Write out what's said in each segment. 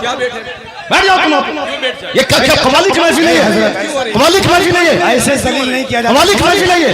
क्या बैठे? बैठ जाओ तुम। ये क्या कव्वाली की महफिल है? कव्वाली की महफिल है ये? ऐसे जलील नहीं किया जाता। कव्वाली की महफिल है ये?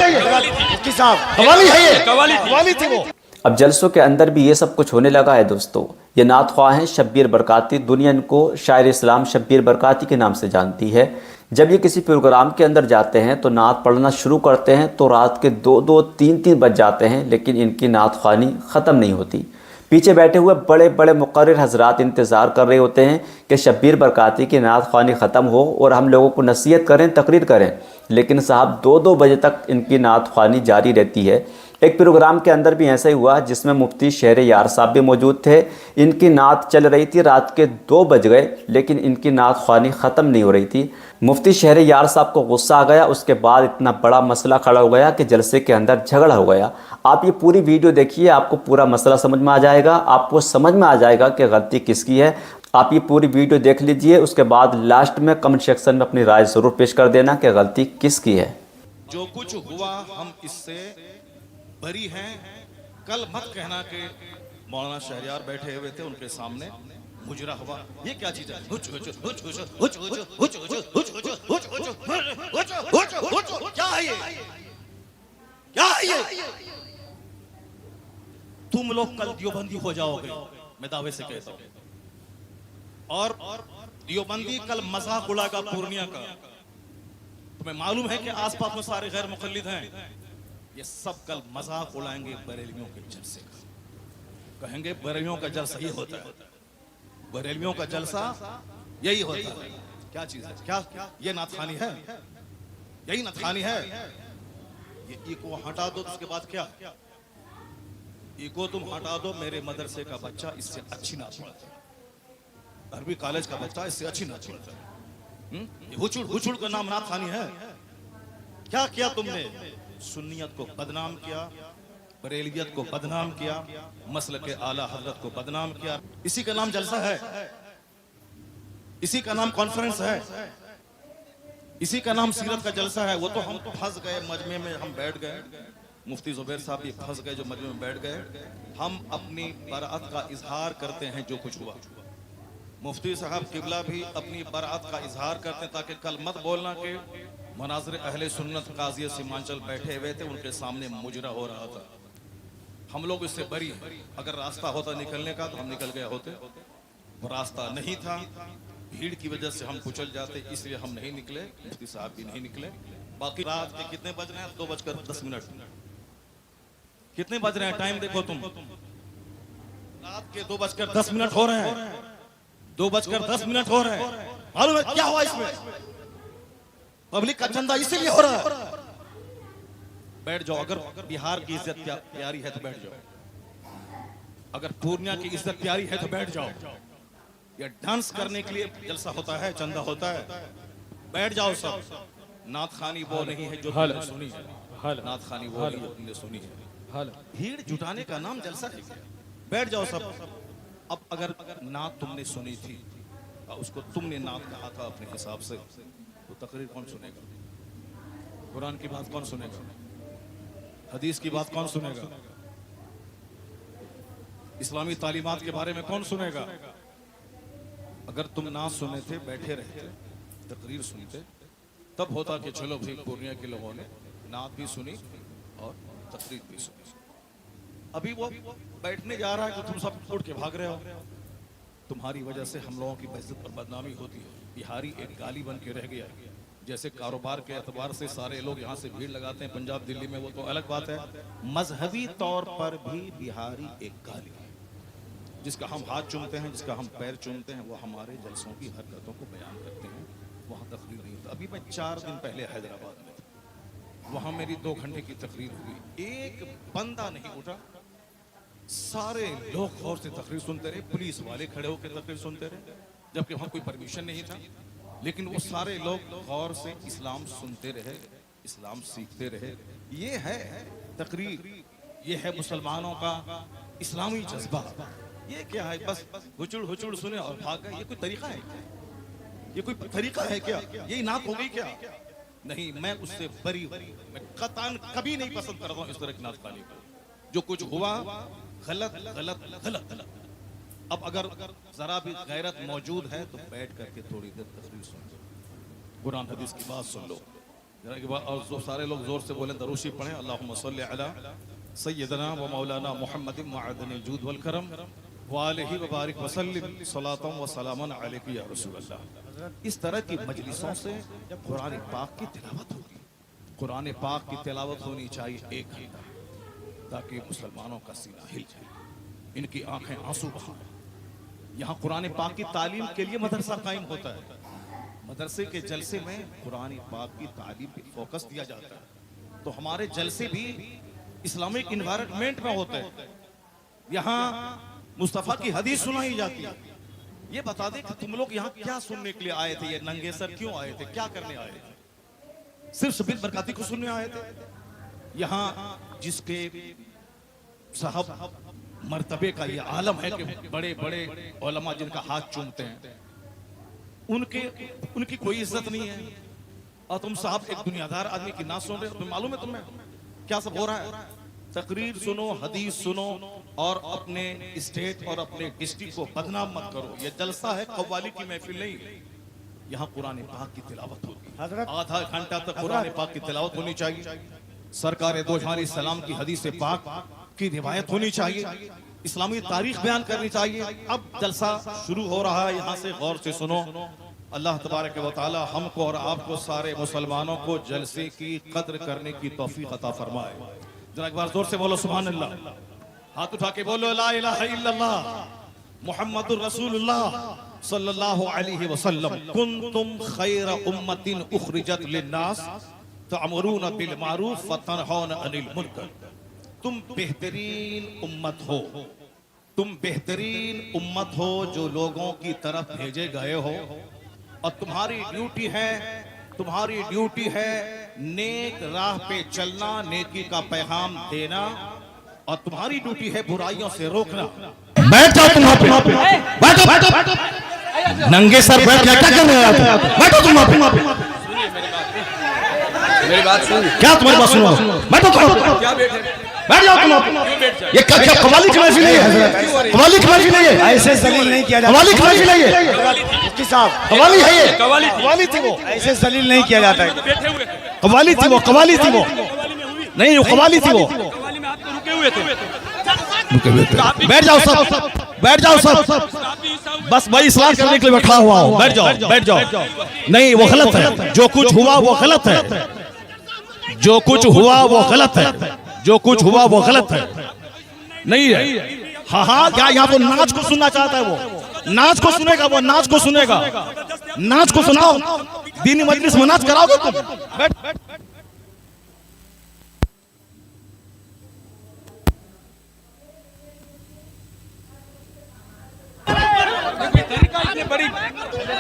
मुफ्ती साहब कव्वाली है ये? कव्वाली थी वो। अब जलसों के अंदर भी ये सब कुछ होने लगा है दोस्तों। ये नात ख्वाह हैं शब्बीर बरकाती, दुनिया इनको शायर इस्लाम शब्बीर बरकाती के नाम से जानती है। जब ये किसी प्रोग्राम के अंदर जाते हैं तो नात पढ़ना शुरू करते हैं तो रात के 2-2, 3-3 बज जाते हैं, लेकिन इनकी नात ख्वानी ख़त्म नहीं होती। पीछे बैठे हुए बड़े बड़े मुक़र्रिर हज़रात इंतज़ार कर रहे होते हैं कि शब्बीर बरकाती की नात ख्वानी ख़त्म हो और हम लोगों को नसीहत करें, तकरीर करें, लेकिन साहब 2-2 बजे तक इनकी नात ख्वानी जारी रहती है। एक प्रोग्राम के अंदर भी ऐसा ही हुआ जिसमें मुफ्ती शहरयार साहब भी मौजूद थे। इनकी नात चल रही थी, रात के 2 बज गए, लेकिन इनकी नात ख्वानी ख़त्म नहीं हो रही थी। मुफ्ती शहरयार साहब को गुस्सा आ गया। उसके बाद इतना बड़ा मसला खड़ा हो गया कि जलसे के अंदर झगड़ा हो गया। आप ये पूरी वीडियो देखिए, आपको पूरा मसला समझ में आ जाएगा। आपको समझ में आ जाएगा कि गलती किसकी है। आप ये पूरी वीडियो देख लीजिए, उसके बाद लास्ट में कमेंट सेक्शन में अपनी राय ज़रूर पेश कर देना कि गलती किसकी है। जो कुछ हुआ हम इससे बरी हैं। कल मत कहना कि मौलाना शहरयार बैठे हुए थे, उनके सामने मुजरा हुआ। ये क्या चीज है? क्या है ये? क्या है ये? तुम लोग कल दियोबंदी हो जाओगे, मैं दावे से कहता हूं। और दियोबंदी कल मजाक उड़ाएगा पूर्णिया का। तुम्हें मालूम है कि आसपास में सारे गैर मुकल्लिद हैं, ये सब कल मजाक उड़ाएंगे बरेलियों के जलसे का। कहेंगे बरेलियों का जलसा ही होता है, बरेलियों का जलसा यही होता है। क्या चीज है? क्या ये नाथखानी है? यही नाथखानी है। ये इको हटा दो, उसके बाद क्या? इको तुम हटा दो, मेरे मदरसे का बच्चा इससे अच्छी नात पढ़ता है, अरबी कॉलेज का बच्चा इससे अच्छी नात पढ़ता है। हुचुड़ हुचुड़ का नाम नाथखानी है? क्या किया तुमने? सुन्नियत को बदनाम किया, बरेलियत को बदनाम किया, मसलक के आला हजरत को बदनाम किया। इसी का नाम जलसा है, इसी का नाम कॉन्फ्रेंस है, इसी का नाम सीरत का जलसा है। वो तो हम फंस गए मजमे में, हम बैठ गए। मुफ्ती जुबैर साहब भी फंस गए जो मजमे में बैठ गए। हम अपनी बराअत का इजहार करते हैं जो कुछ हुआ। मुफ्ती साहब किबला भी अपनी बराअत का इजहार करते हैं, ताकि कल मत बोलना कि मनाज़िर अहले सुन्नत काज़ी सीमांचल बैठे हुए थे, उनके सामने मुजरा हो रहा था। हम लोग इससे बरी हैं। अगर रास्ता होता निकलने का तो हम निकल गए होते, वो रास्ता नहीं था। भीड़ की वजह से हम कुचल जाते, इसलिए हम नहीं निकले। मुफ्ती साहब भी नहीं निकले। बाकी रात के कितने बज रहे हैं? 2:10। कितने बज रहे हैं? टाइम देखो तुम। रात के 2:10 हो रहे हैं। 2:10 हो रहे हैं। मालूम है क्या हुआ इसमें? पब्लिक का चंदा इसीलिए हो रहा है। बैठ जाओ। अगर बिहार की इज्जत प्यारी है तो बैठ जाओ। अगर पूर्णिया की इज्जत प्यारी है तो बैठ जाओ। या डांस करने के लिए जलसा होता है, चंदा होता है, बैठ जाओ सब। नात खानी वो नहीं है जो तुमने सुनी है, नात खानी वो नहीं है तुमने सुनी है। भीड़ जुटाने का नाम जलसा है। बैठ जाओ सब। अब अगर नात तुमने सुनी थी, उसको तुमने नात कहा था अपने हिसाब से, तो तकरीर कौन सुनेगा? कुरान की बात कौन सुनेगा? हदीस की बात कौन सुनेगा? इस्लामी तालीमात के बारे में कौन सुनेगा? अगर तुम ना सुने थे, बैठे रहते, तकरीर सुनते, तब होता कि चलो भाई पूर्णिया के लोगों ने नात भी सुनी और तकरीर भी सुनी। अभी वो बैठने जा रहा है कि तुम सब उठ के भाग रहे हो। तुम्हारी वजह से हम लोगों की बेइज्जत और बदनामी होती है। बिहारी एक गाली बन के रह गया। जैसे कारोबार के एतबार से सारे लोग यहाँ से भीड़ लगाते हैं पंजाब दिल्ली में, वो तो अलग बात है। मजहबी तौर पर भी बिहारी एक गाली है। जिसका हम हाथ चूमते हैं, जिसका हम पैर चूमते हैं, वो हमारे जलसों की हरकतों को बयान करते हैं। वहाँ तकरीर नहीं होता। अभी मैं 4 दिन पहले हैदराबाद में था, वहाँ मेरी 2 घंटे की तकरीर हुई। एक बंदा नहीं उठा, सारे लोग गौर से तकरीर सुनते रहे। पुलिस वाले खड़े होकर तकरीर सुनते रहे, जबकि वहाँ कोई परमिशन नहीं था। लेकिन वो सारे लोग गौर से इस्लाम सुनते रहे, इस्लाम सीखते रहे। ये है तकरीर, ये है मुसलमानों का इस्लामी जज्बा। ये क्या है? बस हुचुड़ हुचुड़ सुने और भाग गए। ये कोई तरीका है क्या? ये कोई तरीका है क्या? यही नात हो गई क्या? नहीं, मैं उससे बरी हूं। मैं कतान कभी नहीं पसंद करता हूं इस तरह की नात खानी को। जो कुछ हुआ गलत गलत गलत गलत। अब अगर जरा भी गैरत मौजूद है तो बैठ करके थोड़ी देर तकरीर सुन लो, कुरान हदीस की बात सुन लो जरा की बात। और जो सारे लोग जोर से बोले दरूशी पढ़ें, अल्लाहुम्मा सल्ली अला सय्यदना व मौलाना मुहम्मदिन मअदनिल जूद वल करम व आलिहि व बारिक व सल्लिम सलातन व सलामन अलैका या रसूल अल्लाह। इस तरह की मजलिसों से कुरान पाक की तिलावत होगी। कुरान पाक की तिलावत होनी चाहिए 1 घंटा, ताकि मुसलमानों का सीना हिल जाए, इनकी आंखें आंसू बहाएं। यहाँ कुरान पाक की तालीम के लिए मदरसा कायम होता है। मदरसे के जलसे में कुरान पाक की तालीम पे फोकस दिया जाता है। तो हमारे जलसे भी इस्लामिक इन्वायरमेंट में होते हैं। यहाँ मुस्तफा की हदीस सुनाई जाती है। ये बता दे कि तुम लोग यहाँ क्या सुनने के लिए आए थे, ये नंगे सर क्यों आए थे, क्या करने आए थे? सिर्फ शब्बीर बरकाती को सुनने आए थे? यहाँ जिसके साहब मर्तबे का ये आलम है कि बड़े बड़े उलमा जिनका हाथ चूमते हैं, उनकी कोई इज्जत नहीं है, और तुम साहब एक दुनियादार आदमी की ना सुन रहे हो। तुम्हें मालूम है तुम्हें क्या सब हो रहा है? तकरीर सुनो, हदीस सुनो, और अपने स्टेट और अपने डिस्ट्रिक्ट को बदनाम मत करो। ये जलसा है, कव्वाली की महफिल नहीं। यहाँ कुरान पाक की तिलावत होगी, आधा घंटा तक कुरान पाक की तिलावत होनी चाहिए। सरकार दो जहां सलाम की हदीस पाक की रिवायत होनी चाहिए, इस्लामी तारीख बयान करनी चाहिए। अब जलसा शुरू हो रहा है, यहाँ से गौर से सुनो। अल्लाह तबारक व तआला हमको और आपको सारे मुसलमानों को जलसे की कद्र करने की तौफीक अता फरमाए। जरा एक बार जोर से बोलो सुभान अल्लाह, हाथ उठा के बोलो ला इलाहा इल्लल्लाह मुहम्मदुर रसूलुल्लाह सल्लल्लाहु अलैहि वसल्लम। कुंतुम खैर उम्मतिन उखरिजत लिन्नास तअमुरूना बिल मारूफ व तनहौना अनिल मुनकर। तुम बेहतरीन उम्मत हो, तुम बेहतरीन उम्मत हो जो लोगों की तरफ भेजे गए हो, और तुम्हारी ड्यूटी है नेक राह पे चलना, नेकी का पैगाम देना, और तुम्हारी ड्यूटी है बुराइयों से रोकना। बैठ जाओ तुम वहां पे, बैठो बैठो बैठो, नंगे सर बैठ क्या करने आए हो? बैठो तुम वहां पे, मेरी बात सुन। क्या तुम्हारी बात सुनो? बैठो तुम, क्या बैठे? बैठ जाओ तुम। ये क्या कव्वाली की महफिल नहीं है, कव्वाली की महफिल नहीं है, ऐसे जलील नहीं किया जाता। कव्वाली की महफिल नहीं है, मुफ्ती साहब कव्वाली है ये, कव्वाली थी वो, ऐसे जलील नहीं किया जाता है। कव्वाली थी वो, कव्वाली थी वो, नहीं वो कव्वाली थी वो। बैठ जाओ सब, बैठ जाओ सब, बस भाई इस्लाह करने के लिए बैठा हुआ हूँ। बैठ जाओ, बैठ जाओ। नहीं वो गलत है, जो कुछ हुआ वो गलत है, जो कुछ हुआ वो गलत है, जो कुछ हुआ वो गलत है, नहीं है। हाँ हाँ, क्या यहाँ वो नाच को सुनना चाहता है? वो नाच को सुनेगा, वो नाच को सुनेगा, नाच को सुनाओ। दीनी मजलिस में नाच कराओगे तुम? बैठ बैठ।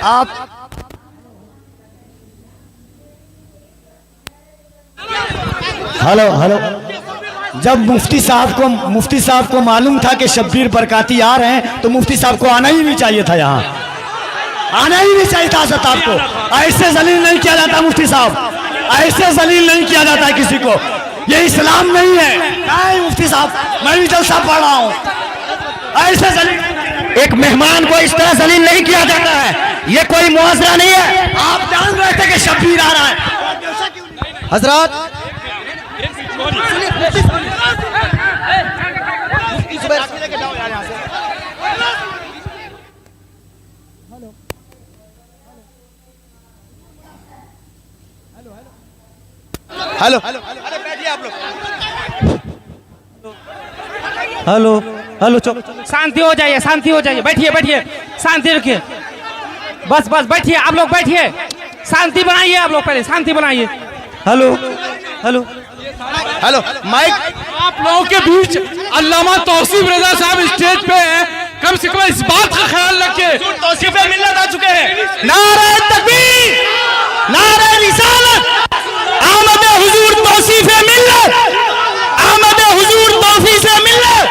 आप हेलो हेलो, जब मुफ्ती साहब को मालूम था कि शब्बीर बरकाती आ रहे हैं, तो मुफ्ती साहब को आना ही नहीं चाहिए था, यहाँ आना ही नहीं चाहिए था। आपको ऐसे जलील नहीं किया जाता मुफ्ती साहब, ऐसे जलील नहीं किया जाता है किसी को, ये इस्लाम नहीं है। नहीं मुफ्ती साहब, मैं भी जलसा पढ़ रहा हूँ, ऐसे जलील एक मेहमान को इस तरह जलील नहीं किया जाता है, ये कोई मुआवजा नहीं है। आप जान रहे थे कि शब्बीर आ रहा है। हजरत हेलो हेलो, अरे बैठिए आप लोग। हेलो हेलो, चुप, शांति हो जाइए, शांति हो जाइए, बैठिए बैठिए, शांति रखिए, बस बस बैठिए, आप लोग बैठिए, शांति बनाइए, आप लोग पहले शांति बनाइए। हेलो हेलो हेलो, माइक आप लोगों के बीच अल्लामा तौसीफ रजा साहब स्टेज पे हैं, कम से कम इस बात का ख्याल रखिए। तौसीफ मिल्लत आ चुके हैं। नारे तकबीर, नारे रिसालत, आमद हुजूर तौसीफ मिल्लत, आमद हुजूर तौसीफ मिल्लत,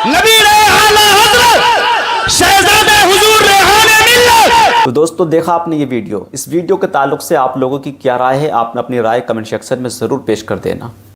नबी आला हज़रत शहजादे हुजूर रेहाने मिल्लत। तो दोस्तों, देखा आपने ये वीडियो। इस वीडियो के ताल्लुक से आप लोगों की क्या राय है? आपने अपनी राय कमेंट सेक्शन में ज़रूर पेश कर देना।